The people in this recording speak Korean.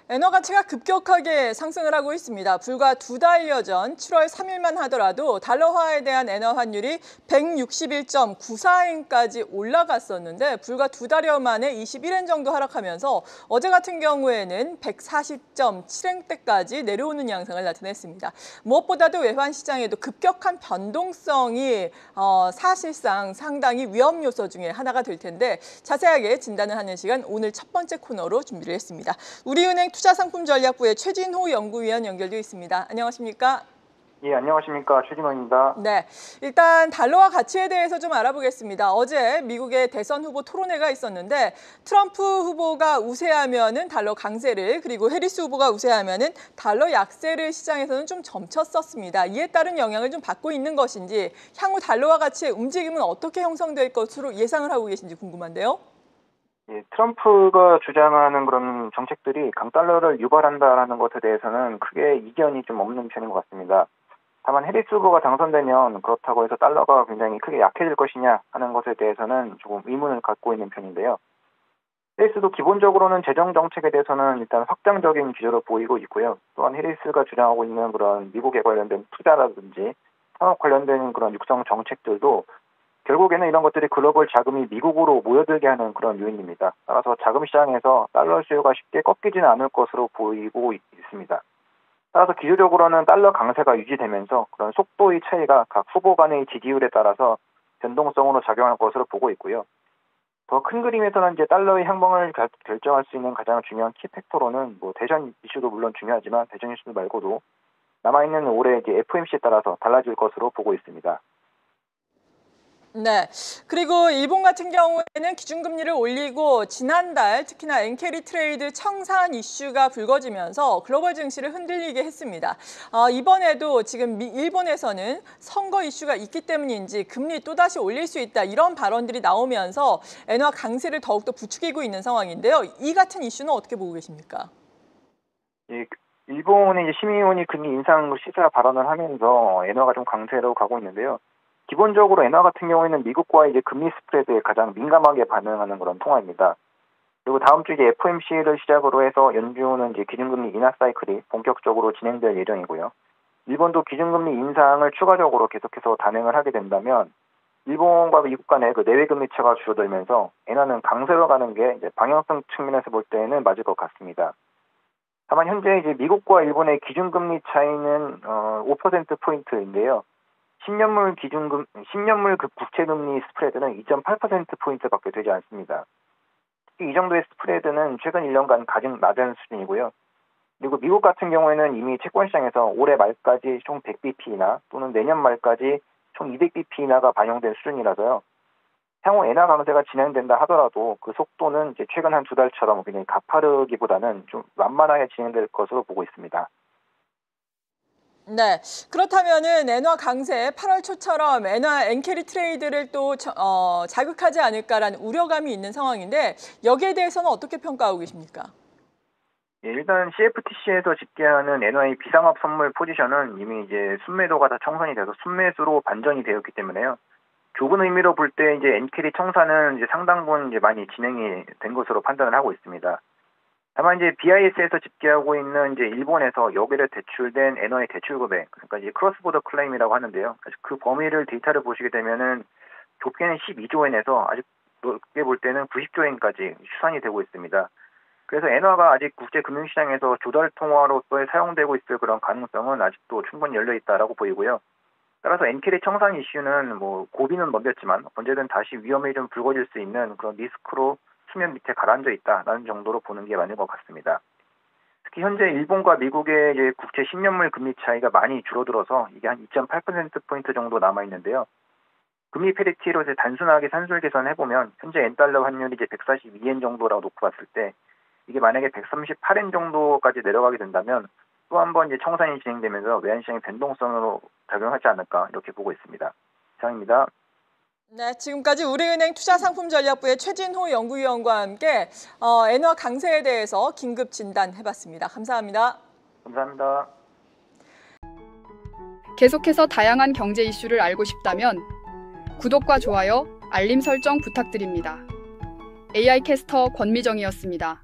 엔화 가치가 급격하게 상승을 하고 있습니다. 불과 2달여 전 7월 3일만 하더라도 달러화에 대한 엔화 환율이 161.94엔까지 올라갔었는데 불과 2달여 만에 21엔 정도 하락하면서 어제 같은 경우에는 140.7엔대까지 내려오는 양상을 나타냈습니다. 무엇보다도 외환 시장에도 급격한 변동성이 사실상 상당히 위험 요소 중에 하나가 될 텐데 자세하게 진단을 하는 시간 오늘 첫 번째 코너로 준비를 했습니다. 우리은행 투자상품전략부의 최진호 연구위원 연결되어 있습니다. 안녕하십니까? 예, 안녕하십니까. 최진호입니다. 네, 일단 달러화 가치에 대해서 좀 알아보겠습니다. 어제 미국의 대선 후보 토론회가 있었는데 트럼프 후보가 우세하면은 달러 강세를 그리고 해리스 후보가 우세하면은 달러 약세를 시장에서는 좀 점쳤었습니다. 이에 따른 영향을 좀 받고 있는 것인지 향후 달러화 가치의 움직임은 어떻게 형성될 것으로 예상을 하고 계신지 궁금한데요. 예, 트럼프가 주장하는 그런 정책들이 강달러를 유발한다라는 것에 대해서는 크게 이견이 좀 없는 편인 것 같습니다. 다만 해리스 후보가 당선되면 그렇다고 해서 달러가 굉장히 크게 약해질 것이냐 하는 것에 대해서는 조금 의문을 갖고 있는 편인데요. 해리스도 기본적으로는 재정 정책에 대해서는 일단 확장적인 기조를 보이고 있고요. 또한 해리스가 주장하고 있는 그런 미국에 관련된 투자라든지 산업 관련된 그런 육성 정책들도 결국에는 이런 것들이 글로벌 자금이 미국으로 모여들게 하는 그런 요인입니다. 따라서 자금 시장에서 달러 수요가 쉽게 꺾이지는 않을 것으로 보이고 있습니다. 따라서 기술적으로는 달러 강세가 유지되면서 그런 속도의 차이가 각 후보 간의 지지율에 따라서 변동성으로 작용할 것으로 보고 있고요. 더 큰 그림에서는 이제 달러의 향방을 결정할 수 있는 가장 중요한 키팩터로는 대선 이슈도 물론 중요하지만 대선 이슈 말고도 남아있는 올해 이제 FOMC에 따라서 달라질 것으로 보고 있습니다. 네, 그리고 일본 같은 경우에는 기준금리를 올리고 지난달 특히나 엔캐리 트레이드 청산 이슈가 불거지면서 글로벌 증시를 흔들리게 했습니다. 이번에도 지금 일본에서는 선거 이슈가 있기 때문인지 금리 또다시 올릴 수 있다 이런 발언들이 나오면서 엔화 강세를 더욱더 부추기고 있는 상황인데요. 이 같은 이슈는 어떻게 보고 계십니까? 예, 일본의 이제 심의원이 금리 인상 시사 발언을 하면서 엔화가 좀 강세로 가고 있는데요. 기본적으로 엔화 같은 경우에는 미국과의 이제 금리 스프레드에 가장 민감하게 반응하는 그런 통화입니다. 그리고 다음 주 이제 FOMC를 시작으로 해서 연준은 이제 기준금리 인하 사이클이 본격적으로 진행될 예정이고요. 일본도 기준금리 인상을 추가적으로 계속해서 단행을 하게 된다면 일본과 미국 간의 그 내외 금리차가 줄어들면서 엔화는 강세로 가는 게 이제 방향성 측면에서 볼 때는 맞을 것 같습니다. 다만 현재 이제 미국과 일본의 기준금리 차이는 5% 포인트인데요. 10년물 그 국채금리 스프레드는 2.8%포인트밖에 되지 않습니다. 이 정도의 스프레드는 최근 1년간 가장 낮은 수준이고요. 그리고 미국 같은 경우에는 이미 채권시장에서 올해 말까지 총 100bp나 또는 내년 말까지 총 200bp나가 반영된 수준이라서요. 향후 엔화 강세가 진행된다 하더라도 그 속도는 이제 최근 한 2달처럼 그냥 가파르기보다는 좀 완만하게 진행될 것으로 보고 있습니다. 네, 그렇다면은 엔화 강세 8월 초처럼 엔화 엔캐리 트레이드를 또 자극하지 않을까라는 우려감이 있는 상황인데 여기에 대해서는 어떻게 평가하고 계십니까? 예, 일단 CFTC에서 집계하는 엔화의 비상업 선물 포지션은 이미 이제 순매도가 다 청산이 돼서 순매수로 반전이 되었기 때문에요. 좁은 의미로 볼 때 이제 엔캐리 청산은 이제 상당 부분 이제 많이 진행이 된 것으로 판단을 하고 있습니다. 다만 이제 BIS에서 집계하고 있는 이제 일본에서 역외로 대출된 엔화의 대출 금액, 그러니까 이제 크로스보더 클레임이라고 하는데요. 그 범위를 데이터를 보시게 되면은 좁게는 12조 엔에서 아직 높게 볼 때는 90조 엔까지 추산이 되고 있습니다. 그래서 엔화가 아직 국제 금융시장에서 조달 통화로서의 사용되고 있을 그런 가능성은 아직도 충분히 열려 있다라고 보이고요. 따라서 엔캐리 청산 이슈는 고비는 넘겼지만 언제든 다시 위험이 좀 불거질 수 있는 그런 리스크로 수면 밑에 가라앉아 있다라는 정도로 보는 게 맞는 것 같습니다. 특히 현재 일본과 미국의 이제 국채 10년물 금리 차이가 많이 줄어들어서 이게 한 2.8%포인트 정도 남아있는데요. 금리 패리티로 이제 단순하게 산술 계산해보면 현재 엔달러 환율이 이제 142엔 정도라고 놓고 봤을 때 이게 만약에 138엔 정도까지 내려가게 된다면 또 한 번 이제 청산이 진행되면서 외환시장의 변동성으로 작용하지 않을까 이렇게 보고 있습니다. 이상입니다. 네, 지금까지 우리은행 투자상품전략부의 최진호 연구위원과 함께 엔화 강세에 대해서 긴급 진단해봤습니다. 감사합니다. 감사합니다. 계속해서 다양한 경제 이슈를 알고 싶다면 구독과 좋아요, 알림 설정 부탁드립니다. AI 캐스터 권미정이었습니다.